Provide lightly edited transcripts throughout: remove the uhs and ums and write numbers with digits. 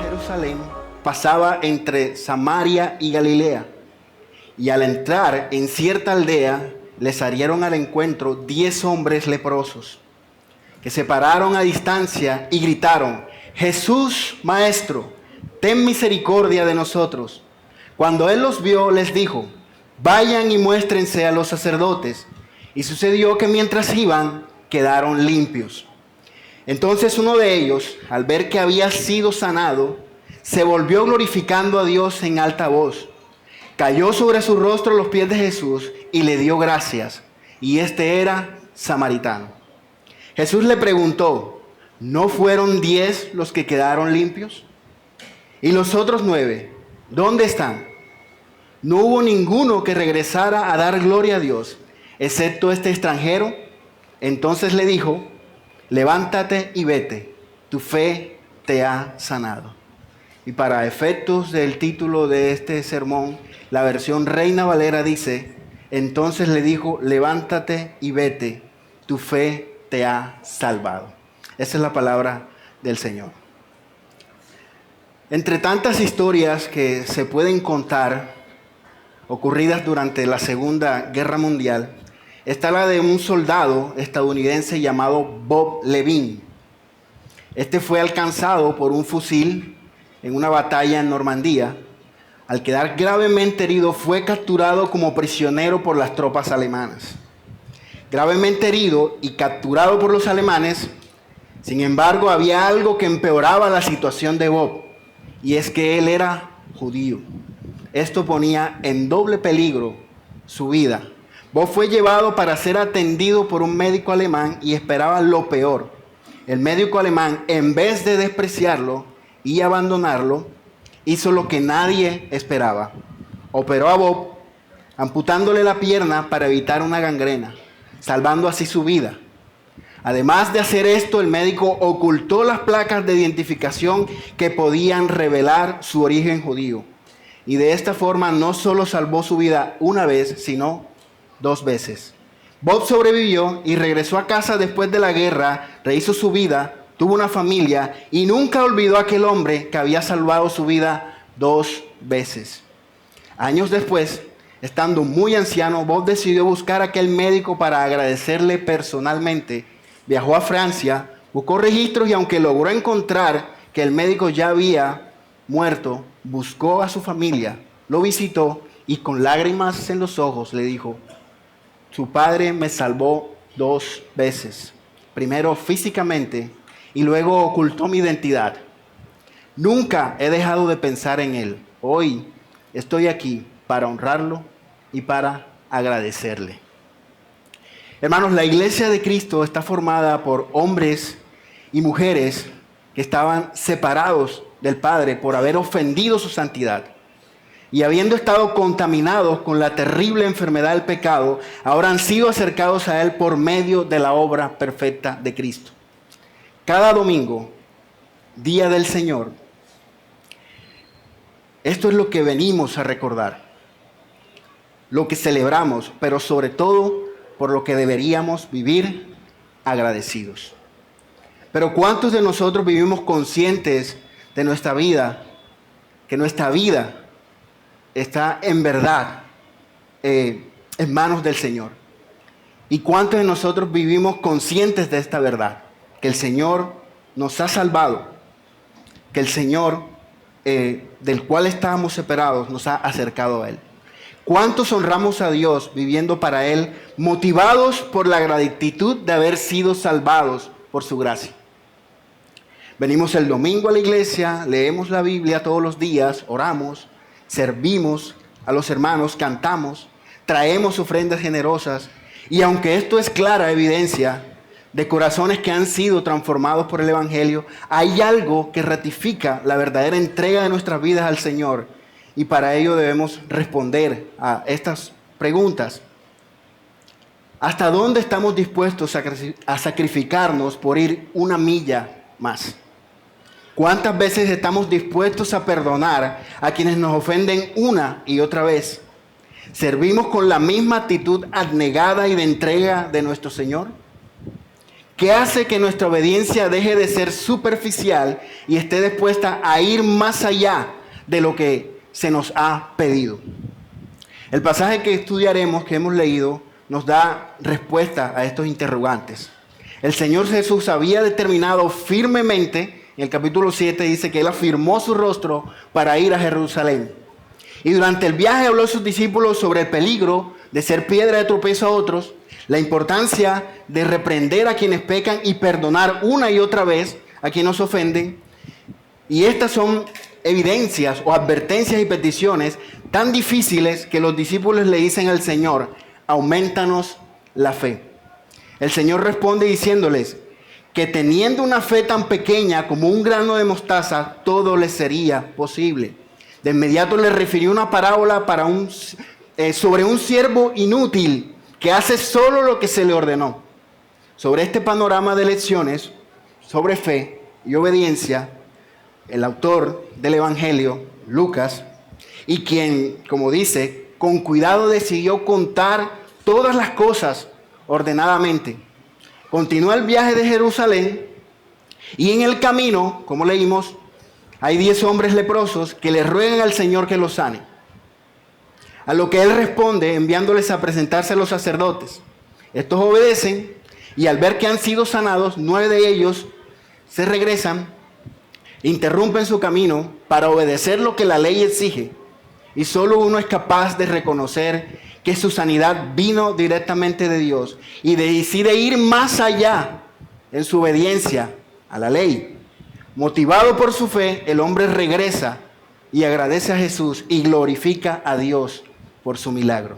Jerusalén pasaba entre Samaria y Galilea, y al entrar en cierta aldea les salieron al encuentro 10 hombres leprosos, que se pararon a distancia y gritaron: Jesús, Maestro, ten misericordia de nosotros. Cuando él los vio, les dijo: vayan y muéstrense a los sacerdotes. Y sucedió que mientras iban, quedaron limpios. Entonces uno de ellos, al ver que había sido sanado, se volvió glorificando a Dios en alta voz. Cayó sobre su rostro a los pies de Jesús y le dio gracias. Y este era samaritano. Jesús le preguntó: ¿no fueron 10 los que quedaron limpios? ¿Y los otros 9, dónde están? No hubo ninguno que regresara a dar gloria a Dios, excepto este extranjero. Entonces le dijo: levántate y vete, tu fe te ha sanado. Y para efectos del título de este sermón, la versión Reina Valera dice: entonces le dijo, levántate y vete, tu fe te ha salvado. Esa es la palabra del Señor. Entre tantas historias que se pueden contar, ocurridas durante la Segunda Guerra Mundial, está la de un soldado estadounidense llamado Bob Levine. Este fue alcanzado por un fusil en una batalla en Normandía. Al quedar gravemente herido, fue capturado como prisionero por las tropas alemanas. Gravemente herido y capturado por los alemanes, sin embargo, había algo que empeoraba la situación de Bob, y es que él era judío. Esto ponía en doble peligro su vida. Bob fue llevado para ser atendido por un médico alemán y esperaba lo peor. El médico alemán, en vez de despreciarlo y abandonarlo, hizo lo que nadie esperaba. Operó a Bob, amputándole la pierna para evitar una gangrena, salvando así su vida. Además de hacer esto, el médico ocultó las placas de identificación que podían revelar su origen judío. Y de esta forma no solo salvó su vida una vez, sino 2 veces. Bob sobrevivió y regresó a casa después de la guerra, rehizo su vida, tuvo una familia y nunca olvidó a aquel hombre que había salvado su vida 2 veces. Años después, estando muy anciano, Bob decidió buscar a aquel médico para agradecerle personalmente. Viajó a Francia, buscó registros y aunque logró encontrar que el médico ya había muerto, buscó a su familia, lo visitó y con lágrimas en los ojos le dijo: su padre me salvó 2 veces. Primero físicamente y luego ocultó mi identidad. Nunca he dejado de pensar en él. Hoy estoy aquí para honrarlo y para agradecerle. Hermanos, la iglesia de Cristo está formada por hombres y mujeres que estaban separados del Padre por haber ofendido su santidad. Y habiendo estado contaminados con la terrible enfermedad del pecado, ahora han sido acercados a Él por medio de la obra perfecta de Cristo. Cada domingo, día del Señor, esto es lo que venimos a recordar, lo que celebramos, pero sobre todo por lo que deberíamos vivir agradecidos. Pero ¿cuántos de nosotros vivimos conscientes de nuestra vida, que nuestra vida está en verdad en manos del Señor? ¿Y cuántos de nosotros vivimos conscientes de esta verdad? Que el Señor nos ha salvado, que el Señor del cual estábamos separados nos ha acercado a Él. ¿Cuántos honramos a Dios viviendo para Él, motivados por la gratitud de haber sido salvados por su gracia? Venimos el domingo a la iglesia, leemos la Biblia todos los días, oramos, servimos a los hermanos, cantamos, traemos ofrendas generosas. Y aunque esto es clara evidencia de corazones que han sido transformados por el Evangelio, hay algo que ratifica la verdadera entrega de nuestras vidas al Señor. Y para ello debemos responder a estas preguntas. ¿Hasta dónde estamos dispuestos a sacrificarnos por ir una milla más? ¿Cuántas veces estamos dispuestos a perdonar a quienes nos ofenden una y otra vez? ¿Servimos con la misma actitud abnegada y de entrega de nuestro Señor? ¿Qué hace que nuestra obediencia deje de ser superficial y esté dispuesta a ir más allá de lo que se nos ha pedido? El pasaje que estudiaremos, que hemos leído, nos da respuesta a estos interrogantes. El Señor Jesús había determinado firmemente, en el capítulo 7 dice que Él afirmó su rostro para ir a Jerusalén. Y durante el viaje habló a sus discípulos sobre el peligro de ser piedra de tropiezo a otros, la importancia de reprender a quienes pecan y perdonar una y otra vez a quienes nos ofenden. Y estas son evidencias o advertencias y peticiones tan difíciles que los discípulos le dicen al Señor: aumentanos la fe. El Señor responde diciéndoles que teniendo una fe tan pequeña como un grano de mostaza, todo les sería posible. De inmediato les refirió una parábola sobre un siervo inútil que hace solo lo que se le ordenó. Sobre este panorama de lecciones sobre fe y obediencia, el autor del Evangelio, Lucas, y quien, como dice, con cuidado decidió contar todas las cosas ordenadamente, continúa el viaje de Jerusalén y en el camino, como leímos, hay 10 hombres leprosos que le ruegan al Señor que los sane. A lo que Él responde enviándoles a presentarse a los sacerdotes. Estos obedecen y al ver que han sido sanados, 9 de ellos se regresan, interrumpen su camino para obedecer lo que la ley exige. Y solo uno es capaz de reconocer que su sanidad vino directamente de Dios y decide ir más allá en su obediencia a la ley. Motivado por su fe, el hombre regresa y agradece a Jesús y glorifica a Dios por su milagro.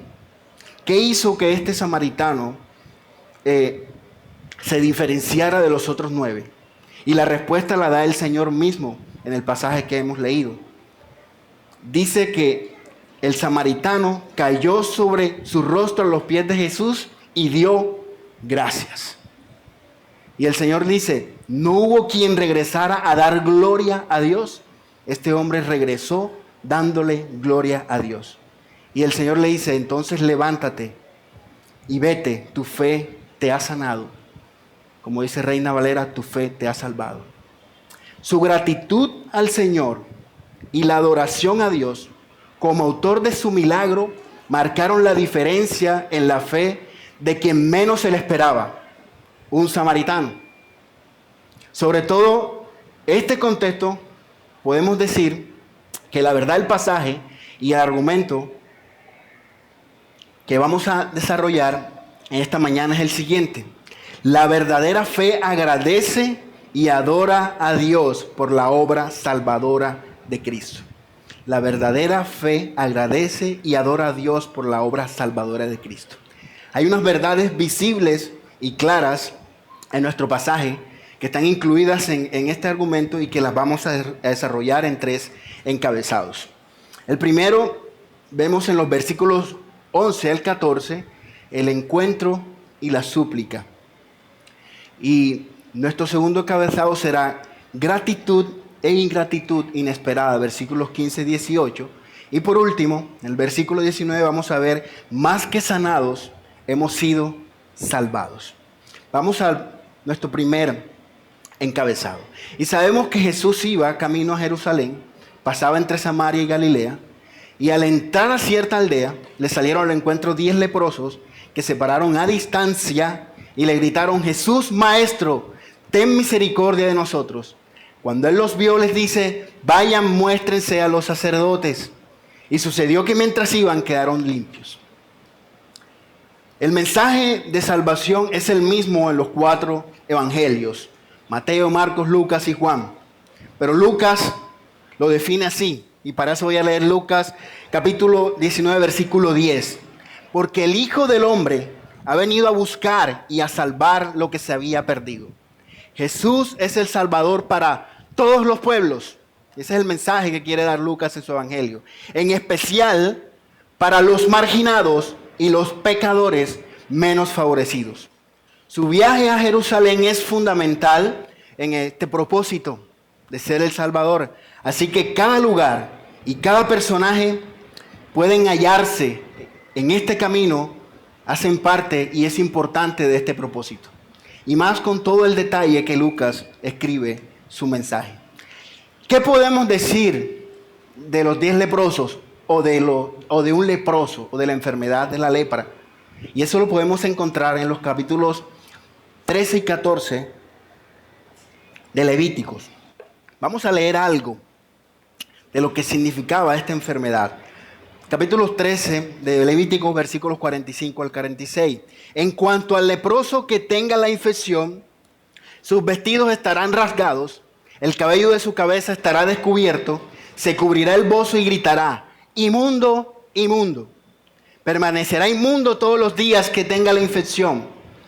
¿Qué hizo que este samaritano se diferenciara de los otros 9? Y la respuesta la da el Señor mismo en el pasaje que hemos leído. Dice que el samaritano cayó sobre su rostro a los pies de Jesús y dio gracias. Y el Señor dice, no hubo quien regresara a dar gloria a Dios. Este hombre regresó dándole gloria a Dios. Y el Señor le dice, entonces levántate y vete, tu fe te ha sanado. Como dice Reina Valera, tu fe te ha salvado. Su gratitud al Señor y la adoración a Dios como autor de su milagro marcaron la diferencia en la fe de quien menos se le esperaba, un samaritano. Sobre todo, este contexto, podemos decir que la verdad del pasaje y el argumento que vamos a desarrollar en esta mañana es el siguiente. La verdadera fe agradece y adora a Dios por la obra salvadora de Cristo. La verdadera fe agradece y adora a Dios por la obra salvadora de Cristo. Hay unas verdades visibles y claras en nuestro pasaje que están incluidas en este argumento y que las vamos a desarrollar en 3 encabezados. El primero, vemos en los versículos 11 al 14, el encuentro y la súplica. Y nuestro segundo encabezado será gratitud e ingratitud inesperada, versículos 15 y 18. Y por último, en el versículo 19 vamos a ver, más que sanados, hemos sido salvados. Vamos a nuestro primer encabezado. Y sabemos que Jesús iba camino a Jerusalén, pasaba entre Samaria y Galilea, y al entrar a cierta aldea, le salieron al encuentro 10 leprosos que se pararon a distancia y le gritaron, Jesús, Maestro, ten misericordia de nosotros. Cuando Él los vio, les dice, vayan, muéstrense a los sacerdotes. Y sucedió que mientras iban, quedaron limpios. El mensaje de salvación es el mismo en los 4 evangelios, Mateo, Marcos, Lucas y Juan. Pero Lucas lo define así, y para eso voy a leer Lucas capítulo 19, versículo 10. Porque el Hijo del Hombre ha venido a buscar y a salvar lo que se había perdido. Jesús es el Salvador para todos los pueblos. Ese es el mensaje que quiere dar Lucas en su evangelio. En especial para los marginados y los pecadores menos favorecidos. Su viaje a Jerusalén es fundamental en este propósito de ser el Salvador. Así que cada lugar y cada personaje pueden hallarse en este camino hacen parte y es importante de este propósito. Y más con todo el detalle que Lucas escribe su mensaje. ¿Qué podemos decir de los 10 leprosos o de un leproso o de la enfermedad de la lepra? Y eso lo podemos encontrar en los capítulos 13 y 14 de Levíticos. Vamos a leer algo de lo que significaba esta enfermedad. Capítulo 13 de Levíticos, versículos 45 al 46. En cuanto al leproso que tenga la infección, sus vestidos estarán rasgados, el cabello de su cabeza estará descubierto, se cubrirá el bozo y gritará: inmundo, inmundo. Permanecerá inmundo todos los días que tenga la infección.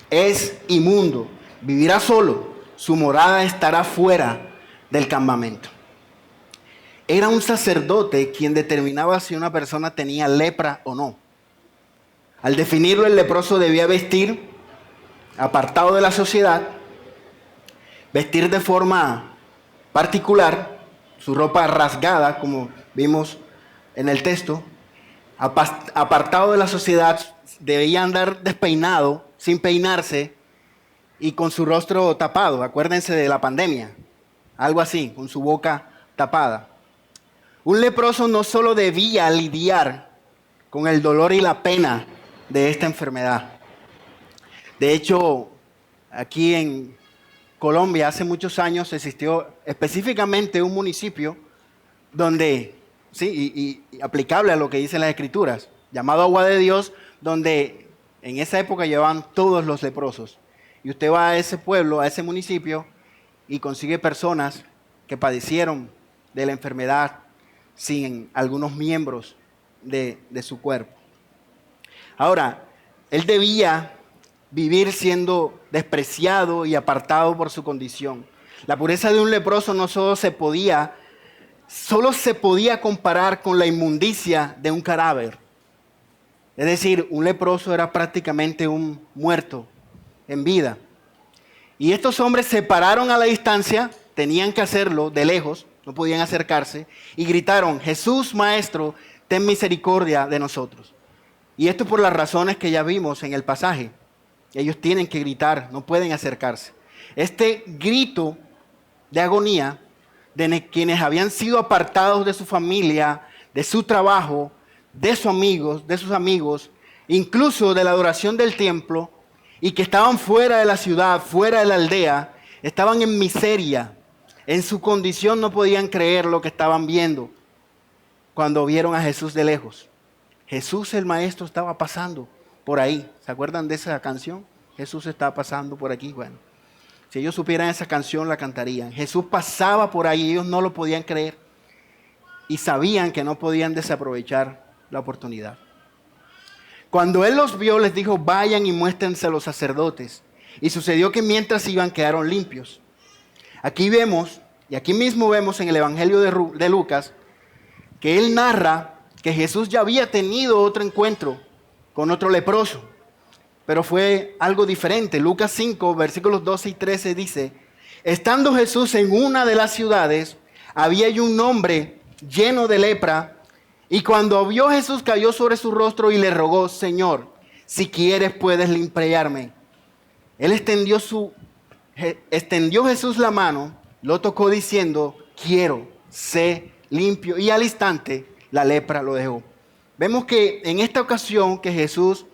Es inmundo, vivirá solo, su morada estará fuera del campamento. Era un sacerdote quien determinaba si una persona tenía lepra o no. Al definirlo, el leproso debía vestir apartado de la sociedad, vestir de forma particular, su ropa rasgada, como vimos en el texto, apartado de la sociedad, debía andar despeinado, sin peinarse y con su rostro tapado. Acuérdense de la pandemia, algo así, con su boca tapada. Un leproso no solo debía lidiar con el dolor y la pena de esta enfermedad. De hecho, aquí en Colombia hace muchos años existió específicamente un municipio donde, sí, y aplicable a lo que dicen las Escrituras, llamado Agua de Dios, donde en esa época llevaban todos los leprosos. Y usted va a ese pueblo, a ese municipio, y consigue personas que padecieron de la enfermedad sin algunos miembros de su cuerpo. Ahora, él debía vivir siendo despreciado y apartado por su condición. La pureza de un leproso no solo se podía comparar con la inmundicia de un cadáver. Es decir, un leproso era prácticamente un muerto en vida. Y estos hombres se pararon a la distancia, tenían que hacerlo de lejos, no podían acercarse, y gritaron: Jesús, Maestro, ten misericordia de nosotros. Y esto por las razones que ya vimos en el pasaje. Ellos tienen que gritar, no pueden acercarse. Este grito de agonía de quienes habían sido apartados de su familia, de su trabajo, de sus amigos, incluso de la adoración del templo, y que estaban fuera de la ciudad, fuera de la aldea, estaban en miseria. En su condición no podían creer lo que estaban viendo cuando vieron a Jesús de lejos. Jesús el Maestro estaba pasando por ahí. ¿Se acuerdan de esa canción? Jesús estaba pasando por aquí. Bueno, si ellos supieran esa canción la cantarían. Jesús pasaba por ahí, ellos no lo podían creer y sabían que no podían desaprovechar la oportunidad. Cuando Él los vio, les dijo: vayan y muéstrense a los sacerdotes. Y sucedió que mientras iban, quedaron limpios. Aquí vemos, y aquí mismo vemos en el Evangelio de Lucas, que él narra que Jesús ya había tenido otro encuentro con otro leproso, pero fue algo diferente. Lucas 5, versículos 12 y 13 dice: estando Jesús en una de las ciudades, había allí un hombre lleno de lepra, y cuando vio a Jesús, cayó sobre su rostro y le rogó: Señor, si quieres puedes limpiarme. Él extendió Jesús la mano, lo tocó diciendo: quiero, sé limpio. Y al instante la lepra lo dejó. Vemos que en esta ocasión que Jesús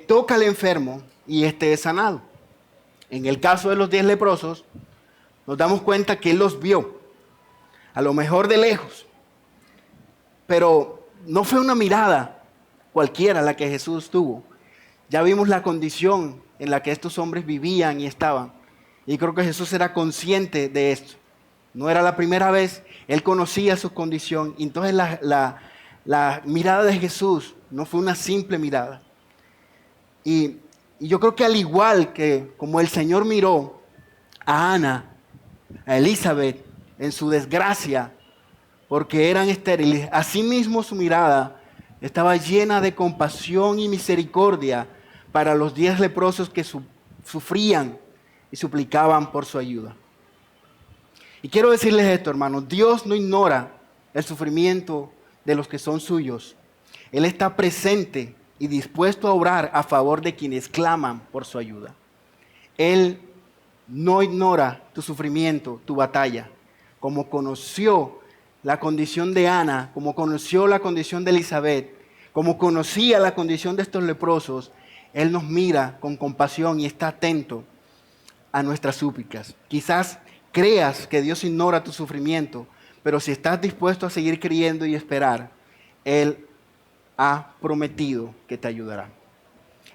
toca al enfermo y es sanado. En el caso de los 10 leprosos, nos damos cuenta que Él los vio, a lo mejor de lejos. Pero no fue una mirada cualquiera la que Jesús tuvo. Ya vimos la condición en la que estos hombres vivían y estaban. Y creo que Jesús era consciente de esto. No era la primera vez, Él conocía su condición. Y entonces la mirada de Jesús no fue una simple mirada. Y yo creo que al igual que como el Señor miró a Ana, a Elizabeth en su desgracia, porque eran estériles, asimismo su mirada estaba llena de compasión y misericordia para los 10 leprosos que sufrían y suplicaban por su ayuda. Y quiero decirles esto, hermanos: Dios no ignora el sufrimiento de los que son suyos. Él está presente y dispuesto a obrar a favor de quienes claman por su ayuda. Él no ignora tu sufrimiento, tu batalla. Como conoció la condición de Ana, como conoció la condición de Elizabeth, como conocía la condición de estos leprosos, Él nos mira con compasión y está atento a nuestras súplicas. Quizás creas que Dios ignora tu sufrimiento, pero si estás dispuesto a seguir creyendo y esperar, Él ha prometido que te ayudará.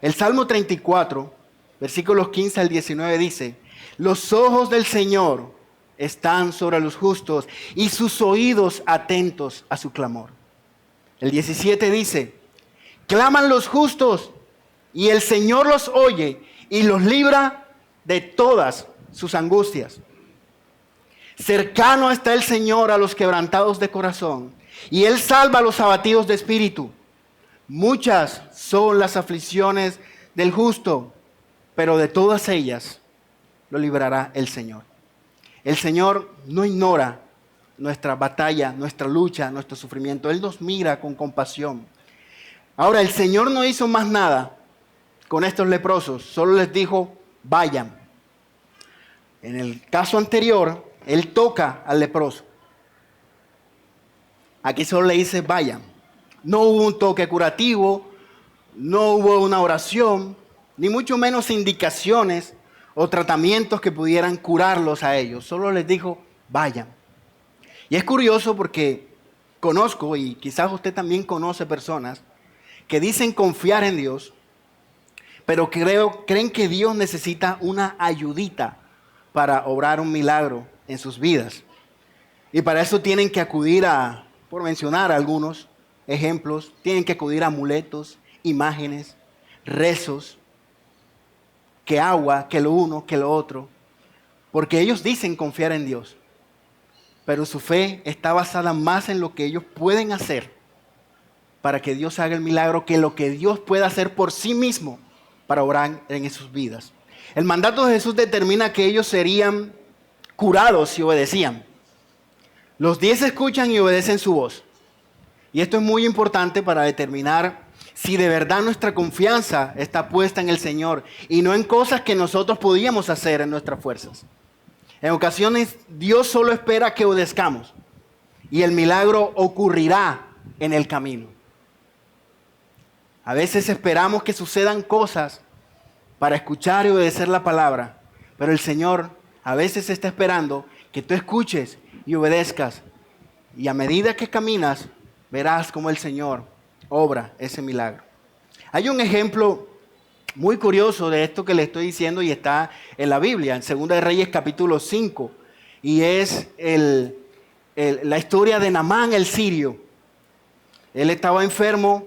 El Salmo 34, versículos 15 al 19 dice: los ojos del Señor están sobre los justos y sus oídos atentos a su clamor. El 17 dice: claman los justos y el Señor los oye y los libra de todas sus angustias. Cercano está el Señor a los quebrantados de corazón y Él salva a los abatidos de espíritu. Muchas son las aflicciones del justo, pero de todas ellas lo librará el Señor. El Señor no ignora nuestra batalla, nuestra lucha, nuestro sufrimiento. Él nos mira con compasión. Ahora, el Señor no hizo más nada con estos leprosos, solo les dijo: vayan. En el caso anterior, Él toca al leproso. Aquí solo le dice: vayan. No hubo un toque curativo, no hubo una oración, ni mucho menos indicaciones o tratamientos que pudieran curarlos a ellos. Solo les dijo: vayan. Y es curioso porque conozco, y quizás usted también conoce personas que dicen confiar en Dios, pero creen que Dios necesita una ayudita para obrar un milagro en sus vidas. Y para eso tienen que acudir a, por mencionar algunos ejemplos, tienen que acudir a amuletos, imágenes, rezos, que agua, que lo uno, que lo otro, porque ellos dicen confiar en Dios, pero su fe está basada más en lo que ellos pueden hacer para que Dios haga el milagro que lo que Dios pueda hacer por sí mismo para obrar en sus vidas. El mandato de Jesús determina que ellos serían curados si obedecían. Los 10 escuchan y obedecen su voz. Y esto es muy importante para determinar si de verdad nuestra confianza está puesta en el Señor y no en cosas que nosotros podíamos hacer en nuestras fuerzas. En ocasiones Dios solo espera que obedezcamos y el milagro ocurrirá en el camino. A veces esperamos que sucedan cosas para escuchar y obedecer la palabra, pero el Señor a veces está esperando que tú escuches y obedezcas, y a medida que caminas verás cómo el Señor obra ese milagro. Hay un ejemplo muy curioso de esto que le estoy diciendo y está en la Biblia, en 2 de Reyes capítulo 5, y es la historia de Naamán el sirio. Él estaba enfermo,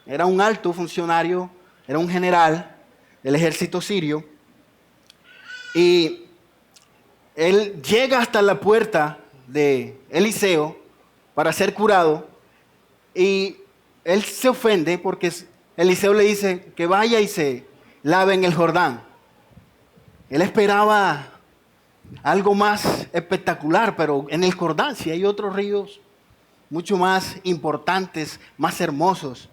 era un alto funcionario, era un general del ejército sirio, y él llega hasta la puerta de Eliseo para ser curado, y él se ofende porque Eliseo le dice que vaya y se lave en el Jordán. Él esperaba algo más espectacular, pero en el Jordán sí hay otros ríos mucho más importantes, más hermosos.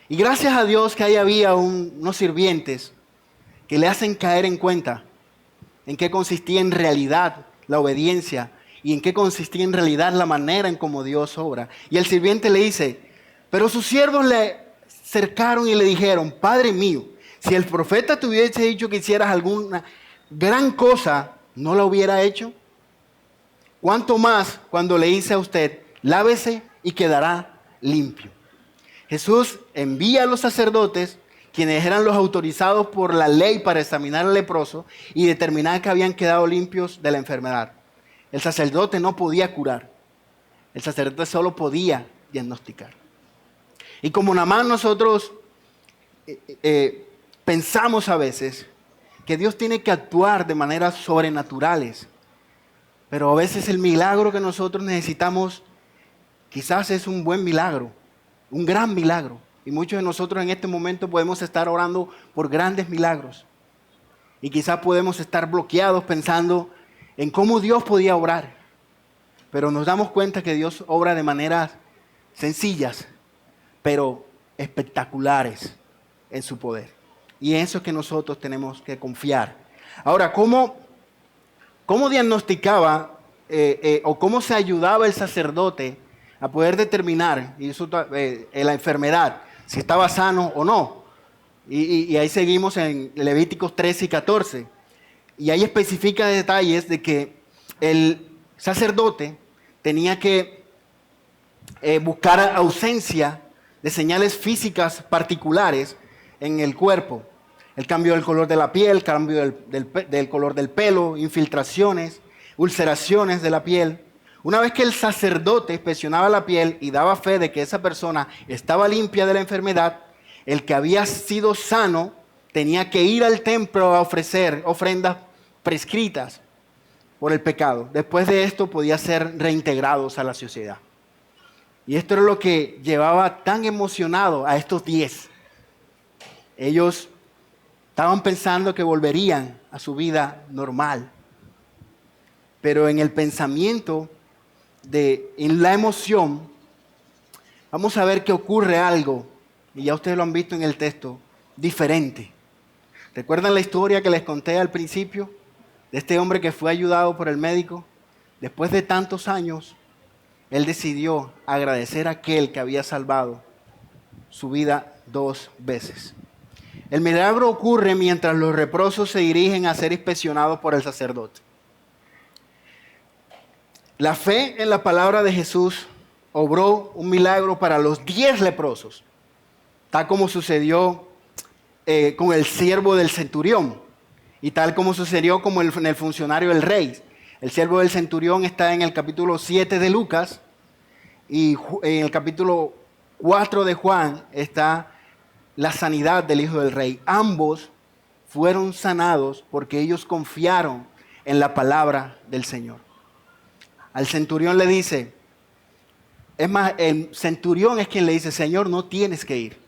Y gracias a Dios que ahí había unos sirvientes que le hacen caer en cuenta en qué consistía en realidad la obediencia y en qué consistía en realidad la manera en cómo Dios obra. Y el sirviente le dice: pero sus siervos le cercaron y le dijeron: Padre mío, si el profeta te hubiese dicho que hicieras alguna gran cosa, ¿no la hubiera hecho? ¿Cuánto más cuando le dice a usted: lávese y quedará limpio? Jesús envía a los sacerdotes, quienes eran los autorizados por la ley para examinar al leproso y determinar que habían quedado limpios de la enfermedad. El sacerdote no podía curar, el sacerdote solo podía diagnosticar. Y como Naamán, nosotros pensamos a veces que Dios tiene que actuar de maneras sobrenaturales, pero a veces el milagro que nosotros necesitamos quizás es un buen milagro, un gran milagro. Y muchos de nosotros en este momento podemos estar orando por grandes milagros. Y quizás podemos estar bloqueados pensando en cómo Dios podía obrar. Pero nos damos cuenta que Dios obra de maneras sencillas, pero espectaculares en su poder. Y en eso es que nosotros tenemos que confiar. Ahora, ¿cómo diagnosticaba o cómo se ayudaba el sacerdote a poder determinar la enfermedad, si estaba sano o no? Y ahí seguimos en Levíticos 13 y 14. Y ahí especifica detalles de que el sacerdote tenía que buscar ausencia de señales físicas particulares en el cuerpo. El cambio del color de la piel, cambio del color del pelo, infiltraciones, ulceraciones de la piel. Una vez que el sacerdote inspeccionaba la piel y daba fe de que esa persona estaba limpia de la enfermedad, el que había sido sano tenía que ir al templo a ofrecer ofrendas prescritas por el pecado. Después de esto podía ser reintegrados a la sociedad. Y esto era lo que llevaba tan emocionado a estos 10. Ellos estaban pensando que volverían a su vida normal. Pero en el pensamiento, en la emoción, vamos a ver que ocurre algo, y ya ustedes lo han visto en el texto, diferente. ¿Recuerdan la historia que les conté al principio? De este hombre que fue ayudado por el médico. Después de tantos años, él decidió agradecer a aquel que había salvado su vida 2 veces. El milagro ocurre mientras los leprosos se dirigen a ser inspeccionados por el sacerdote. La fe en la palabra de Jesús obró un milagro para los 10 leprosos, tal como sucedió con el siervo del centurión y tal como sucedió en el funcionario del rey. El siervo del centurión está en el capítulo 7 de Lucas y en el capítulo 4 de Juan está la sanidad del hijo del rey. Ambos fueron sanados porque ellos confiaron en la palabra del Señor. Al centurión le dice, es más, el centurión es quien le dice, Señor, no tienes que ir.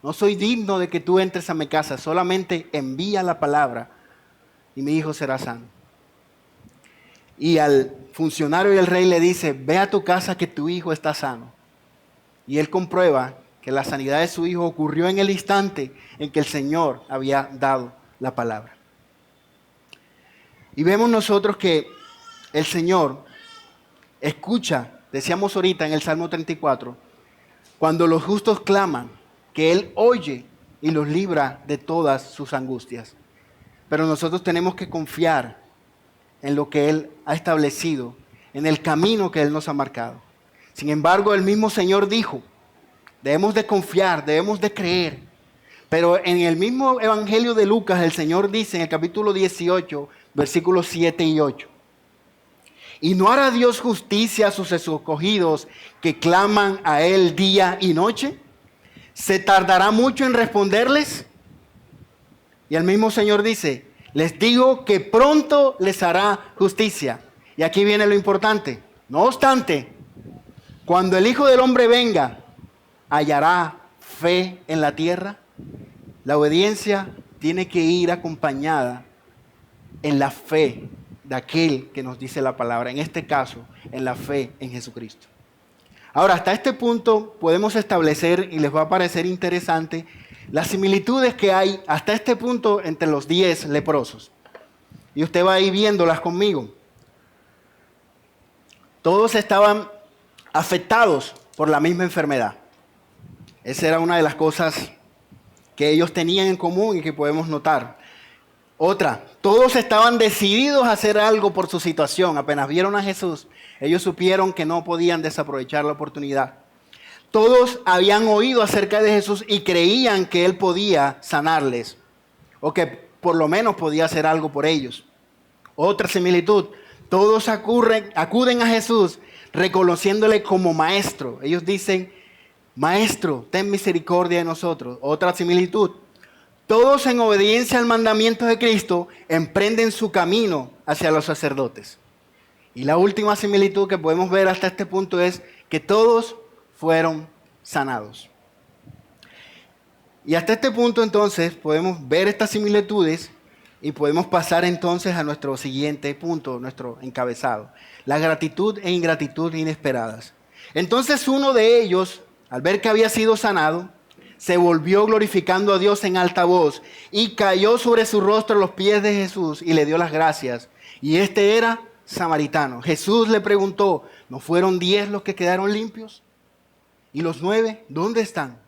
No soy digno de que tú entres a mi casa, solamente envía la palabra y mi hijo será sano. Y al funcionario del rey le dice, ve a tu casa que tu hijo está sano. Y él comprueba que la sanidad de su hijo ocurrió en el instante en que el Señor había dado la palabra. Y vemos nosotros que el Señor escucha, decíamos ahorita en el Salmo 34, cuando los justos claman, que Él oye y los libra de todas sus angustias. Pero nosotros tenemos que confiar en lo que Él ha establecido, en el camino que Él nos ha marcado. Sin embargo, el mismo Señor dijo, debemos de confiar, debemos de creer. Pero en el mismo Evangelio de Lucas, el Señor dice en el capítulo 18, versículos 7 y 8. ¿Y no hará Dios justicia a sus escogidos que claman a Él día y noche? ¿Se tardará mucho en responderles? Y el mismo Señor dice, les digo que pronto les hará justicia. Y aquí viene lo importante. No obstante, cuando el Hijo del Hombre venga, ¿hallará fe en la tierra? La obediencia tiene que ir acompañada en la fe de aquel que nos dice la palabra, en este caso, en la fe en Jesucristo. Ahora, hasta este punto podemos establecer, y les va a parecer interesante, las similitudes que hay hasta este punto entre los 10 leprosos. Y usted va a ir viéndolas conmigo. Todos estaban afectados por la misma enfermedad. Esa era una de las cosas que ellos tenían en común y que podemos notar. Otra, todos estaban decididos a hacer algo por su situación. Apenas vieron a Jesús, ellos supieron que no podían desaprovechar la oportunidad. Todos habían oído acerca de Jesús y creían que Él podía sanarles, o que por lo menos podía hacer algo por ellos. Otra similitud, todos acuden a Jesús reconociéndole como maestro. Ellos dicen, Maestro, ten misericordia de nosotros. Otra similitud, todos en obediencia al mandamiento de Cristo emprenden su camino hacia los sacerdotes. Y la última similitud que podemos ver hasta este punto es que todos fueron sanados. Y hasta este punto entonces podemos ver estas similitudes y podemos pasar entonces a nuestro siguiente punto, nuestro encabezado. La gratitud e ingratitud inesperadas. Entonces uno de ellos, al ver que había sido sanado, se volvió glorificando a Dios en alta voz y cayó sobre su rostro a los pies de Jesús y le dio las gracias. Y este era samaritano. Jesús le preguntó, ¿no fueron 10 los que quedaron limpios? ¿Y los 9 dónde están?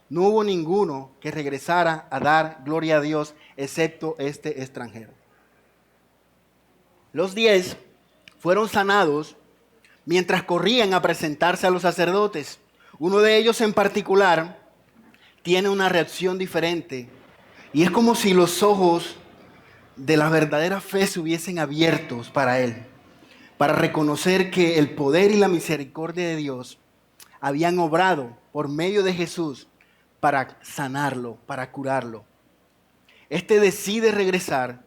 No hubo ninguno que regresara a dar gloria a Dios, excepto este extranjero. Los 10 fueron sanados mientras corrían a presentarse a los sacerdotes. Uno de ellos en particular tiene una reacción diferente. Y es como si los ojos de la verdadera fe se hubiesen abiertos para él, para reconocer que el poder y la misericordia de Dios habían obrado por medio de Jesús para sanarlo, para curarlo. Este decide regresar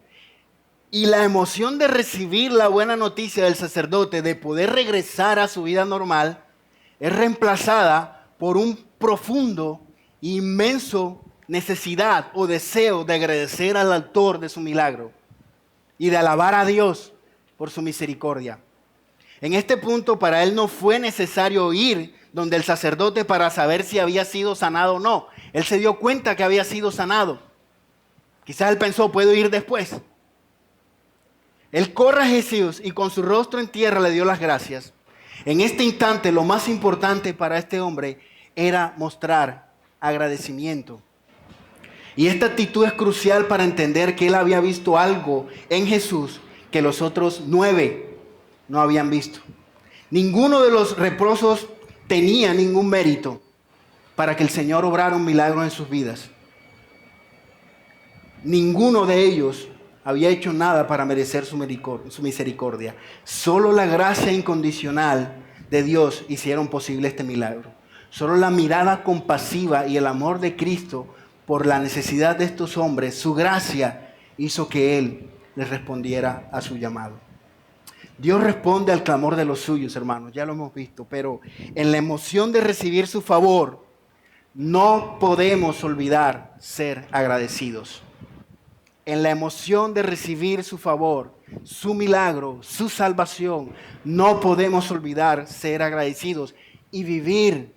y la emoción de recibir la buena noticia del sacerdote, de poder regresar a su vida normal, es reemplazada por un profundo, inmenso necesidad o deseo de agradecer al autor de su milagro y de alabar a Dios por su misericordia. En este punto para él no fue necesario ir donde el sacerdote para saber si había sido sanado o no. Él se dio cuenta que había sido sanado. Quizás él pensó, puedo ir después. Él corre a Jesús y con su rostro en tierra le dio las gracias. En este instante lo más importante para este hombre era mostrar agradecimiento. Y esta actitud es crucial para entender que él había visto algo en Jesús que los otros 9 no habían visto. Ninguno de los leprosos tenía ningún mérito para que el Señor obrara un milagro en sus vidas. Ninguno de ellos había hecho nada para merecer su misericordia. Solo la gracia incondicional de Dios hicieron posible este milagro. Solo la mirada compasiva y el amor de Cristo por la necesidad de estos hombres, su gracia hizo que Él les respondiera a su llamado. Dios responde al clamor de los suyos, hermanos, ya lo hemos visto, pero en la emoción de recibir su favor, no podemos olvidar ser agradecidos. En la emoción de recibir su favor, su milagro, su salvación, no podemos olvidar ser agradecidos y vivir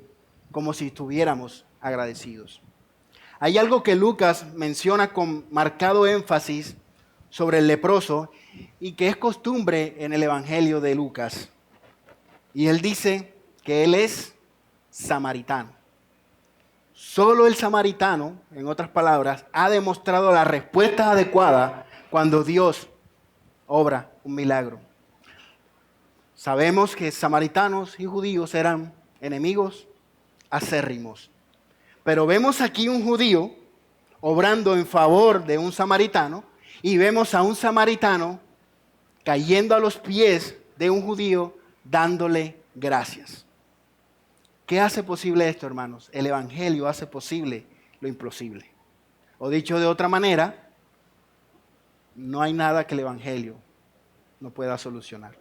como si estuviéramos agradecidos. Hay algo que Lucas menciona con marcado énfasis sobre el leproso y que es costumbre en el Evangelio de Lucas. Y él dice que él es samaritano. Solo el samaritano, en otras palabras, ha demostrado la respuesta adecuada cuando Dios obra un milagro. Sabemos que samaritanos y judíos eran enemigos acérrimos. Pero vemos aquí un judío obrando en favor de un samaritano y vemos a un samaritano cayendo a los pies de un judío dándole gracias. ¿Qué hace posible esto, hermanos? El Evangelio hace posible lo imposible. O dicho de otra manera, no hay nada que el Evangelio no pueda solucionar.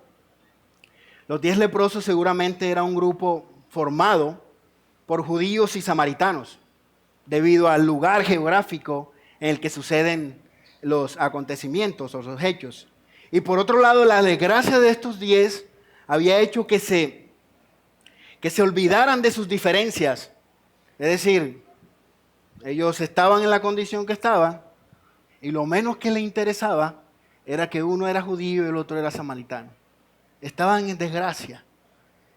Los 10 leprosos seguramente era un grupo formado por judíos y samaritanos, debido al lugar geográfico en el que suceden los acontecimientos o los hechos. Y por otro lado, la desgracia de estos 10 había hecho que se olvidaran de sus diferencias. Es decir, ellos estaban en la condición que estaban y lo menos que les interesaba era que uno era judío y el otro era samaritano. Estaban en desgracia.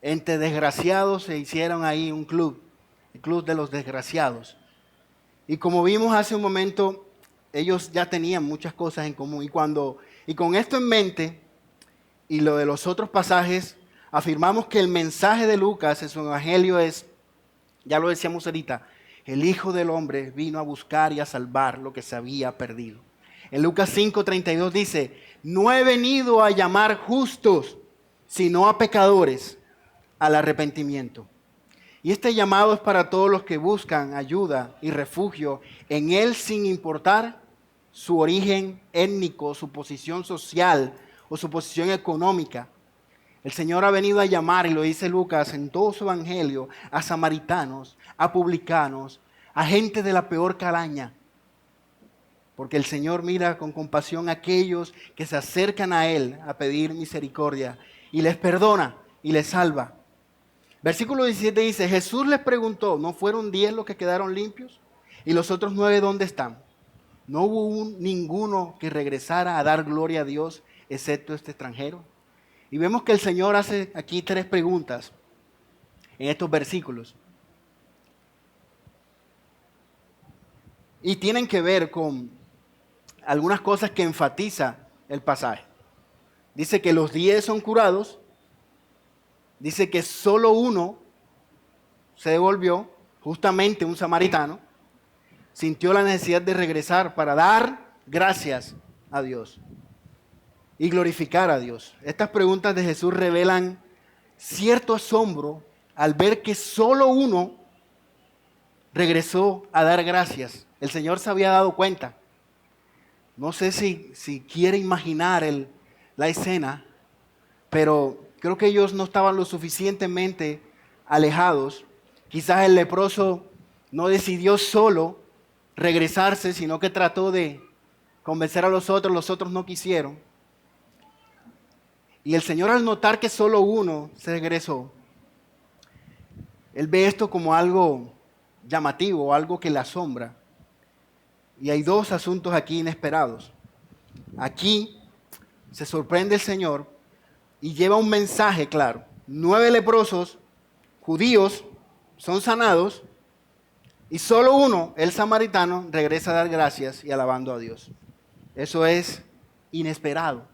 Entre desgraciados se hicieron ahí un club, el club de los desgraciados. Y como vimos hace un momento, ellos ya tenían muchas cosas en común. Y con esto en mente, y lo de los otros pasajes, afirmamos que el mensaje de Lucas en su evangelio es, ya lo decíamos ahorita, el Hijo del Hombre vino a buscar y a salvar lo que se había perdido. En Lucas 5:32 dice, no he venido a llamar justos, sino a pecadores al arrepentimiento. Y este llamado es para todos los que buscan ayuda y refugio en Él sin importar su origen étnico, su posición social o su posición económica. El Señor ha venido a llamar, y lo dice Lucas en todo su evangelio, a samaritanos, a publicanos, a gente de la peor calaña. Porque el Señor mira con compasión a aquellos que se acercan a Él a pedir misericordia y les perdona y les salva. Versículo 17 dice, Jesús les preguntó, ¿no fueron 10 los que quedaron limpios? ¿Y los otros 9 dónde están? No hubo ninguno que regresara a dar gloria a Dios, excepto este extranjero. Y vemos que el Señor hace aquí 3 preguntas en estos versículos. Y tienen que ver con algunas cosas que enfatiza el pasaje. Dice que los 10 son curados. Dice que solo uno se devolvió, justamente un samaritano, sintió la necesidad de regresar para dar gracias a Dios y glorificar a Dios. Estas preguntas de Jesús revelan cierto asombro al ver que solo uno regresó a dar gracias. El Señor se había dado cuenta. No sé si quiere imaginar la escena, pero creo que ellos no estaban lo suficientemente alejados. Quizás el leproso no decidió solo regresarse, sino que trató de convencer a los otros no quisieron. Y el Señor, al notar que solo uno se regresó, Él ve esto como algo llamativo, algo que le asombra. Y hay 2 asuntos aquí inesperados. Aquí se sorprende el Señor y lleva un mensaje claro. 9 leprosos judíos son sanados y solo uno, el samaritano, regresa a dar gracias y alabando a Dios. Eso es inesperado.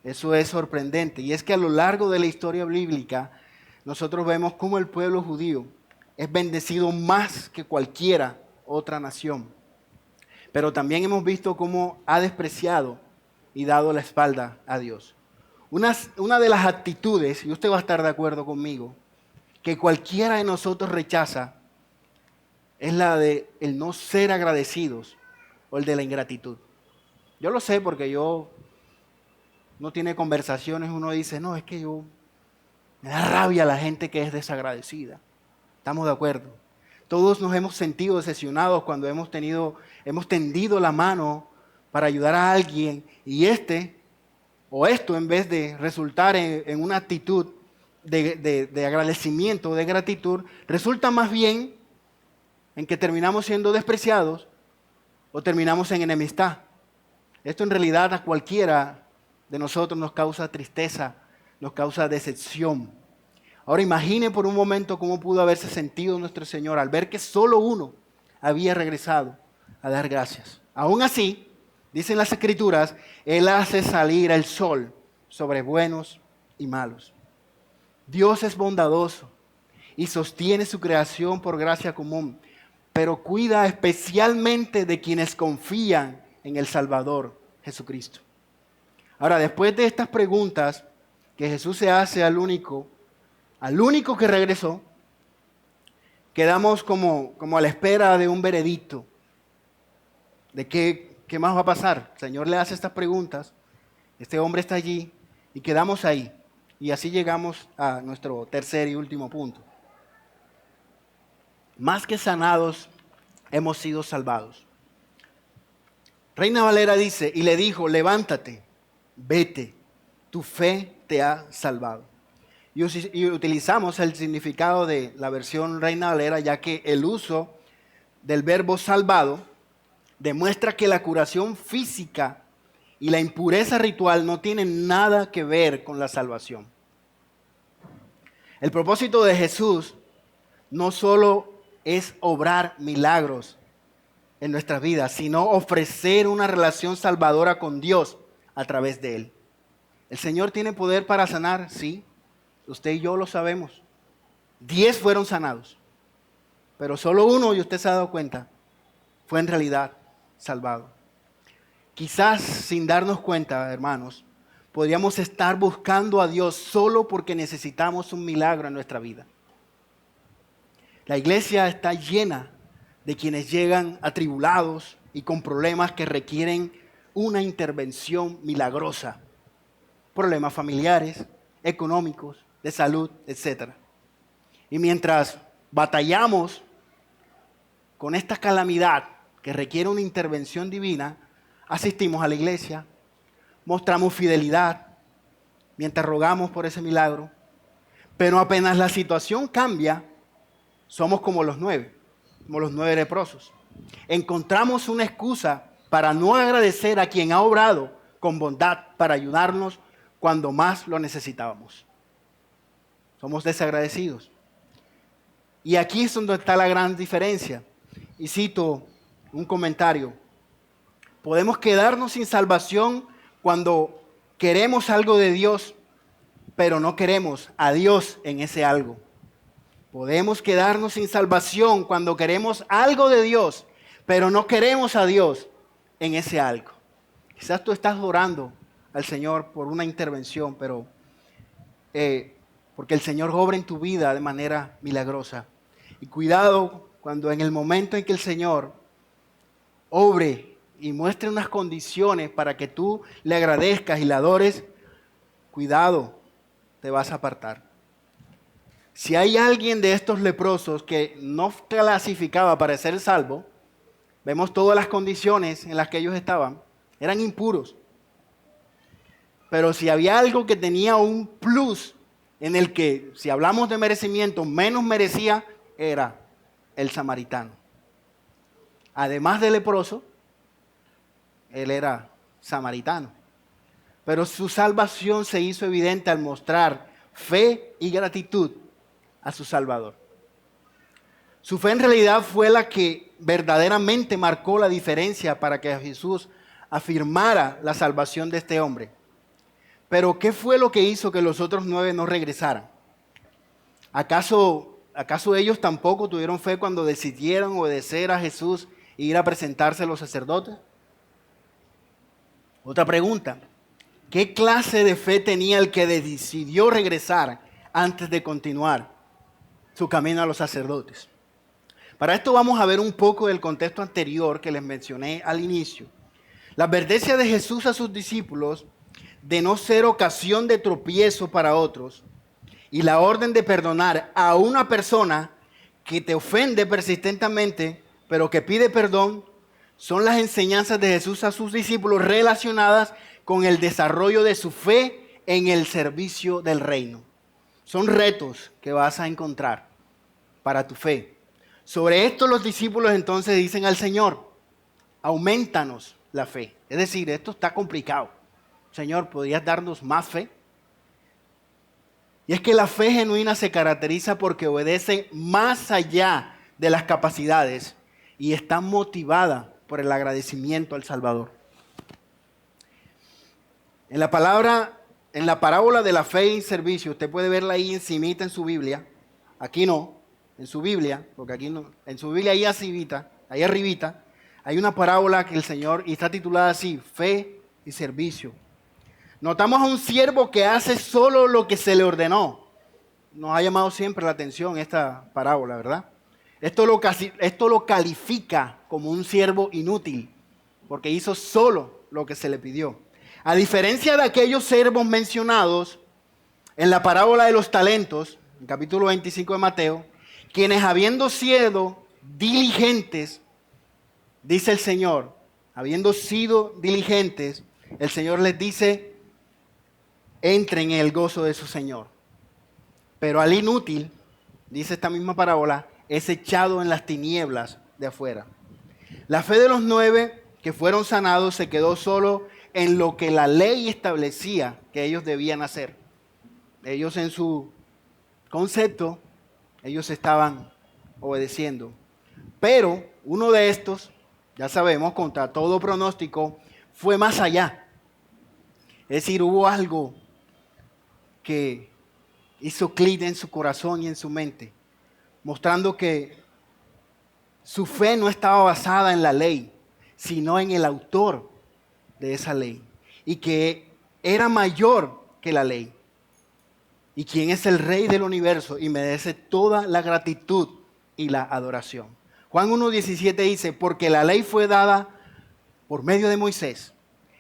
Eso es sorprendente. Y es que a lo largo de la historia bíblica nosotros vemos cómo el pueblo judío es bendecido más que cualquiera otra nación. Pero también hemos visto cómo ha despreciado y dado la espalda a Dios. Una de las actitudes, y usted va a estar de acuerdo conmigo, que cualquiera de nosotros rechaza es la de el no ser agradecidos o el de la ingratitud. Yo lo sé porque no tiene conversaciones, uno dice, no, es que me da rabia la gente que es desagradecida. ¿Estamos de acuerdo? Todos nos hemos sentido decepcionados cuando hemos tendido la mano para ayudar a alguien y esto en vez de resultar en una actitud de agradecimiento, de gratitud, resulta más bien en que terminamos siendo despreciados o terminamos en enemistad. Esto en realidad a cualquiera de nosotros nos causa tristeza, nos causa decepción. Ahora imagine por un momento cómo pudo haberse sentido nuestro Señor al ver que solo uno había regresado a dar gracias. Aún así, dicen las Escrituras, Él hace salir el sol sobre buenos y malos. Dios es bondadoso y sostiene su creación por gracia común, pero cuida especialmente de quienes confían en el Salvador, Jesucristo. Ahora, después de estas preguntas que Jesús se hace al único que regresó, quedamos como a la espera de un veredicto, de qué más va a pasar. El Señor le hace estas preguntas, este hombre está allí y quedamos ahí. Y así llegamos a nuestro tercer y último punto. Más que sanados, hemos sido salvados. Reina Valera dice, y le dijo, levántate, vete, tu fe te ha salvado. Y utilizamos el significado de la versión Reina Valera, ya que el uso del verbo salvado demuestra que la curación física y la impureza ritual no tienen nada que ver con la salvación. El propósito de Jesús no solo es obrar milagros en nuestras vidas, sino ofrecer una relación salvadora con Dios a través de Él. ¿El Señor tiene poder para sanar? Sí, usted y yo lo sabemos. 10 fueron sanados, pero solo uno, y usted se ha dado cuenta, fue en realidad salvado. Quizás sin darnos cuenta, hermanos, podríamos estar buscando a Dios solo porque necesitamos un milagro en nuestra vida. La iglesia está llena de quienes llegan atribulados y con problemas que requieren una intervención milagrosa. Problemas familiares, económicos, de salud, etc. Y mientras batallamos con esta calamidad que requiere una intervención divina, asistimos a la iglesia, mostramos fidelidad mientras rogamos por ese milagro, Pero apenas la situación cambia, somos como los 9 leprosos. Encontramos una excusa para no agradecer a quien ha obrado con bondad para ayudarnos cuando más lo necesitábamos. Somos desagradecidos. Y aquí es donde está la gran diferencia. Y cito un comentario. Podemos quedarnos sin salvación cuando queremos algo de Dios, pero no queremos a Dios en ese algo. Podemos quedarnos sin salvación cuando queremos algo de Dios, pero no queremos a Dios en ese algo. Quizás tú estás orando al Señor por una intervención, pero porque el Señor obra en tu vida de manera milagrosa. Y cuidado cuando en el momento en que el Señor obre y muestre unas condiciones para que tú le agradezcas y le adores, cuidado, te vas a apartar. Si hay alguien de estos leprosos que no clasificaba para ser salvo, vemos todas las condiciones en las que ellos estaban, eran impuros. Pero si había algo que tenía un plus en el que, si hablamos de merecimiento, menos merecía, era el samaritano. Además de leproso, él era samaritano. Pero su salvación se hizo evidente al mostrar fe y gratitud a su Salvador. Su fe en realidad fue la que verdaderamente marcó la diferencia para que Jesús afirmara la salvación de este hombre. Pero ¿qué fue lo que hizo que los otros 9 no regresaran? ¿Acaso ellos tampoco tuvieron fe cuando decidieron obedecer a Jesús e ir a presentarse a los sacerdotes? Otra pregunta. ¿Qué clase de fe tenía el que decidió regresar antes de continuar su camino a los sacerdotes? Para esto vamos a ver un poco del contexto anterior que les mencioné al inicio. La advertencia de Jesús a sus discípulos de no ser ocasión de tropiezo para otros y la orden de perdonar a una persona que te ofende persistentemente, pero que pide perdón, son las enseñanzas de Jesús a sus discípulos relacionadas con el desarrollo de su fe en el servicio del reino. Son retos que vas a encontrar para tu fe. Sobre esto los discípulos entonces dicen al Señor, aumentanos la fe. Es decir, esto está complicado. Señor, ¿podrías darnos más fe? Y es que la fe genuina se caracteriza porque obedece más allá de las capacidades y está motivada por el agradecimiento al Salvador. En la parábola de la fe y servicio, usted puede verla ahí encimita en su Biblia. Aquí no, en su Biblia, porque aquí no, en su Biblia ahí arribita, hay una parábola que el Señor, y está titulada así, fe y servicio. Notamos a un siervo que hace solo lo que se le ordenó. Nos ha llamado siempre la atención esta parábola, ¿verdad? Esto lo califica como un siervo inútil, porque hizo solo lo que se le pidió. A diferencia de aquellos siervos mencionados en la parábola de los talentos, en capítulo 25 de Mateo, quienes habiendo sido diligentes, dice el Señor, habiendo sido diligentes, el Señor les dice, entren en el gozo de su Señor. Pero al inútil, dice esta misma parábola, es echado en las tinieblas de afuera. La fe de los 9 que fueron sanados se quedó solo en lo que la ley establecía que ellos debían hacer. Ellos en su concepto, ellos estaban obedeciendo. Pero uno de estos, ya sabemos, contra todo pronóstico, fue más allá. Es decir, hubo algo que hizo clic en su corazón y en su mente, mostrando que su fe no estaba basada en la ley, sino en el autor de esa ley, y que era mayor que la ley, y quien es el Rey del universo y merece toda la gratitud y la adoración. Juan 1:17 dice, porque la ley fue dada por medio de Moisés,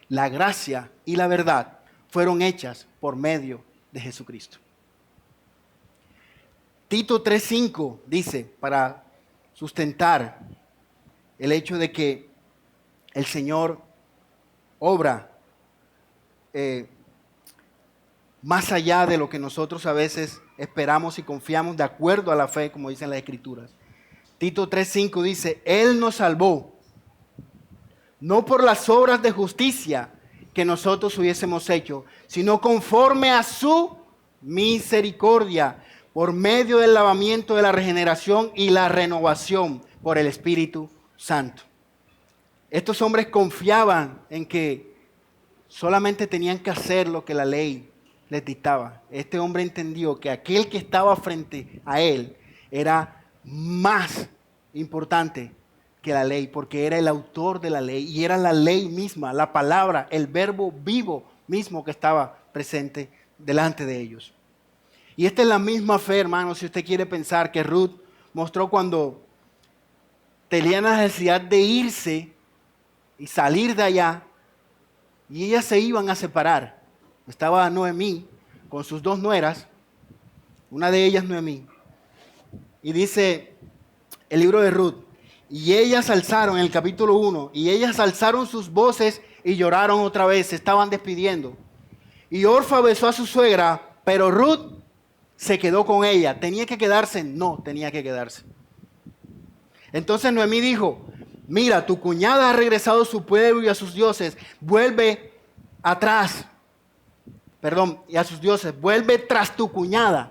la gracia y la verdad fueron hechas por medio de Jesucristo. Tito 3:5 dice, para sustentar el hecho de que el Señor obra más allá de lo que nosotros a veces esperamos y confiamos de acuerdo a la fe, como dicen las Escrituras. Tito 3:5 dice, Él nos salvó, no por las obras de justicia que nosotros hubiésemos hecho, sino conforme a su misericordia, por medio del lavamiento de la regeneración y la renovación por el Espíritu Santo. Estos hombres confiaban en que solamente tenían que hacer lo que la ley les dictaba. Este hombre entendió que aquel que estaba frente a él era más importante que la ley, porque era el autor de la ley y era la ley misma, la palabra, el verbo vivo mismo que estaba presente delante de ellos. Y esta es la misma fe, hermano, si usted quiere pensar que Ruth mostró cuando tenía la necesidad de irse y salir de allá, y ellas se iban a separar. Estaba Noemí con sus dos nueras, una de ellas Noemí, y dice el libro de Ruth, y ellas alzaron, en el capítulo 1, y ellas alzaron sus voces y lloraron otra vez, se estaban despidiendo. Y Orfa besó a su suegra, pero Ruth se quedó con ella. ¿Tenía que quedarse? No, tenía que quedarse. Entonces Noemí dijo, mira, tu cuñada ha regresado a su pueblo y a sus dioses, vuelve atrás. Y a sus dioses, vuelve tras tu cuñada.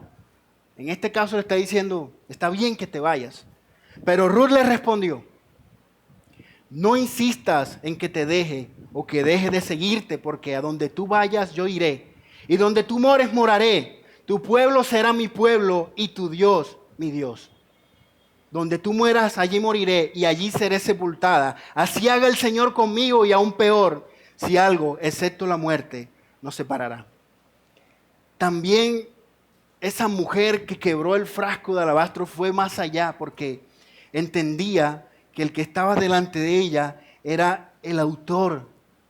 En este caso le está diciendo, está bien que te vayas. Pero Ruth le respondió, no insistas en que te deje o que deje de seguirte, porque a donde tú vayas yo iré, y donde tú mores moraré. Tu pueblo será mi pueblo y tu Dios mi Dios. Donde tú mueras, allí moriré y allí seré sepultada. Así haga el Señor conmigo y aún peor, si algo, excepto la muerte, nos separará. También esa mujer que quebró el frasco de alabastro fue más allá, porque entendía que el que estaba delante de ella era el autor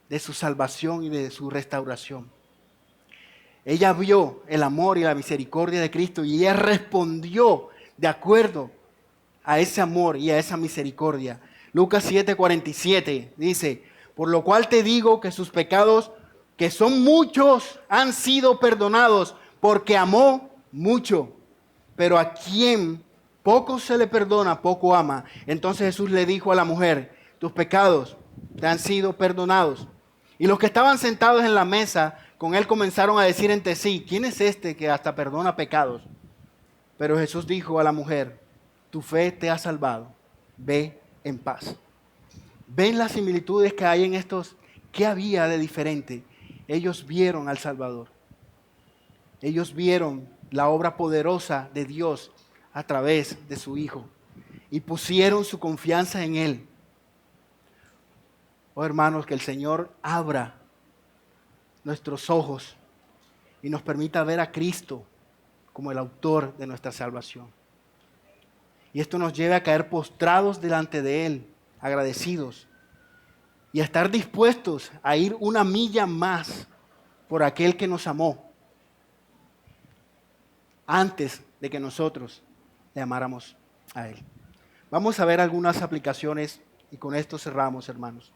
de su salvación y de su restauración. Ella vio el amor y la misericordia de Cristo y ella respondió de acuerdo a ese amor y a esa misericordia. Lucas 7:47 dice, por lo cual te digo que sus pecados, que son muchos, han sido perdonados, porque amó mucho. Pero a quien poco se le perdona, poco ama. Entonces Jesús le dijo a la mujer, tus pecados te han sido perdonados. Y los que estaban sentados en la mesa con él comenzaron a decir entre sí, ¿quién es este que hasta perdona pecados? Pero Jesús dijo a la mujer, tu fe te ha salvado, ve en paz. ¿Ven las similitudes que hay en estos? ¿Qué había de diferente? Ellos vieron al Salvador. Ellos vieron la obra poderosa de Dios a través de su Hijo y pusieron su confianza en Él. Oh hermanos, que el Señor abra nuestros ojos y nos permita ver a Cristo como el autor de nuestra salvación. Y esto nos lleve a caer postrados delante de Él, agradecidos, y a estar dispuestos a ir una milla más por aquel que nos amó antes de que nosotros le amáramos a Él. Vamos a ver algunas aplicaciones y con esto cerramos, hermanos.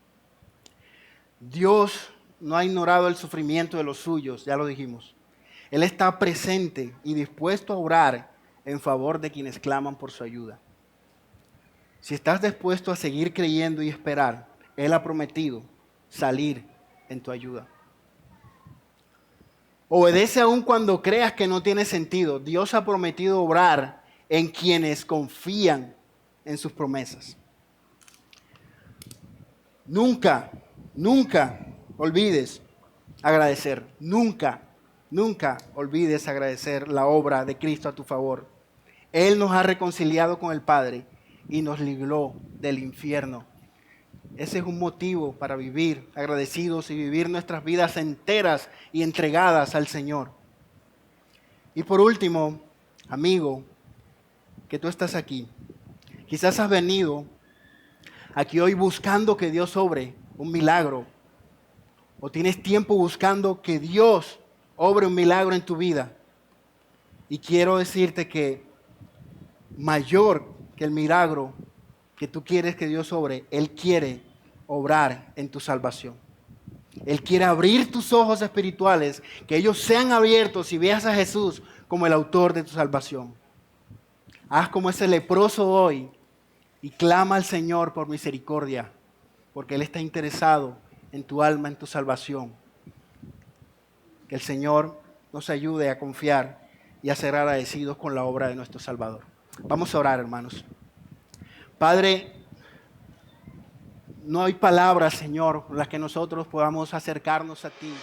Dios no ha ignorado el sufrimiento de los suyos, ya lo dijimos. Él está presente y dispuesto a orar en favor de quienes claman por su ayuda. Si estás dispuesto a seguir creyendo y esperar, Él ha prometido salir en tu ayuda. Obedece aun cuando creas que no tiene sentido. Dios ha prometido obrar en quienes confían en sus promesas. Nunca olvides agradecer. Nunca olvides agradecer la obra de Cristo a tu favor. Él nos ha reconciliado con el Padre y nos libró del infierno. Ese es un motivo para vivir agradecidos y vivir nuestras vidas enteras y entregadas al Señor. Y por último, amigo, que tú estás aquí. Quizás has venido aquí hoy buscando que Dios obre un milagro. O tienes tiempo buscando que Dios obre un milagro en tu vida. Y quiero decirte que mayor que el milagro que tú quieres que Dios obre, Él quiere obrar en tu salvación. Él quiere abrir tus ojos espirituales, que ellos sean abiertos y veas a Jesús como el autor de tu salvación. Haz como ese leproso hoy y clama al Señor por misericordia, porque Él está interesado en tu alma, en tu salvación. Que el Señor nos ayude a confiar y a ser agradecidos con la obra de nuestro Salvador. Vamos a orar, hermanos. Padre, no hay palabras, Señor, con las que nosotros podamos acercarnos a ti.